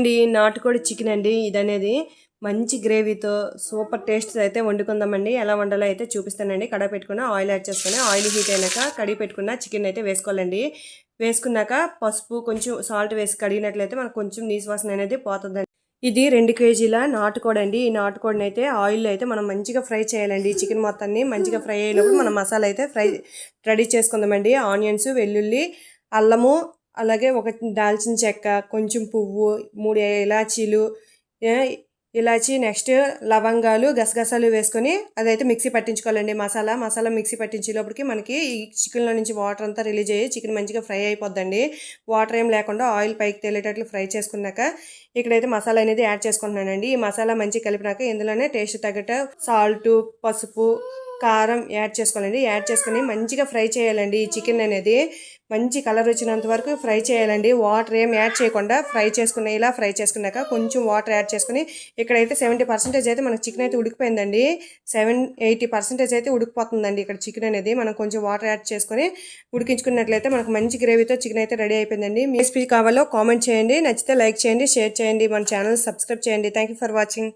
ఇదండి నాటుకోడి చికెన్ అండి. ఇదనేది మంచి గ్రేవీతో సూపర్ టేస్ట్ అయితే వండుకుందామండి. ఎలా వండాలో అయితే చూపిస్తానండి. కడాయి పెట్టుకున్న ఆయిల్ యాడ్ చేసుకుని ఆయిల్ హీట్ అయినాక కడిగి పెట్టుకున్న చికెన్ అయితే వేసుకోవాలండి. వేసుకున్నాక పసుపు కొంచెం సాల్ట్ వేసి కడిగినట్లయితే మనకు కొంచెం నీసు వాసన అనేది పోతుందండి. ఇది 2 కేజీల నాటుకోడి అండి. ఈ నాటుకోడిని అయితే ఆయిల్లో అయితే మనం మంచిగా ఫ్రై చేయాలండి. ఈ చికెన్ మొత్తాన్ని మంచిగా ఫ్రై అయినప్పుడు మనం మసాలా అయితే రెడీ చేసుకుందామండి. ఆనియన్స్, వెల్లుల్లి, అల్లము, అలాగే ఒక దాల్చిన చెక్క, కొంచెం పువ్వు, 3 ఇలాచీలు, ఇలాచీ, నెక్స్ట్ లవంగాలు, గసగసాలు వేసుకొని అదైతే మిక్సీ పట్టించుకోవాలండి. మసాలా మిక్సీ పట్టించేటప్పటికి మనకి ఈ చికెన్లో నుంచి వాటర్ అంతా రిలీజ్ అయ్యి చికెన్ మంచిగా ఫ్రై అయిపోద్దండి. వాటర్ ఏం లేకుండా ఆయిల్ పైకి తేలేటట్లు ఫ్రై చేసుకున్నాక ఇక్కడైతే మసాలా అనేది యాడ్ చేసుకుంటున్నానండి. ఈ మసాలా మంచిగా కలిపినాక ఇందులోనే టేస్ట్ తగ్గట్టు సాల్ట్, పసుపు, కారం యాడ్ చేసుకోవాలండి. యాడ్ చేసుకుని మంచిగా ఫ్రై చేయాలండి. ఈ చికెన్ అనేది మంచి కలర్ వచ్చినంత వరకు ఫ్రై చేయాలండి. వాటర్ ఏం యాడ్ చేయకుండా ఇలా ఫ్రై చేసుకున్నాక కొంచెం వాటర్ యాడ్ చేసుకుని ఇక్కడైతే 70% అయితే మనకు చికెన్ అయితే ఉడికిపోయిందండి. 80% అయితే ఉడికిపోతుందండి ఇక్కడ చికెన్ అనేది. మనం కొంచెం వాటర్ యాడ్ చేసుకొని ఉడికించుకున్నట్లయితే మనకు మంచి గ్రేవీతో చికెన్ అయితే రెడీ అయిపోయిందండి. మీ రెసిపీ కావాలో కామెంట్ చేయండి. నచ్చితే లైక్ చేయండి, షేర్ చేయండి, మన ఛానల్ సబ్స్క్రైబ్ చేయండి. Thank you for watching.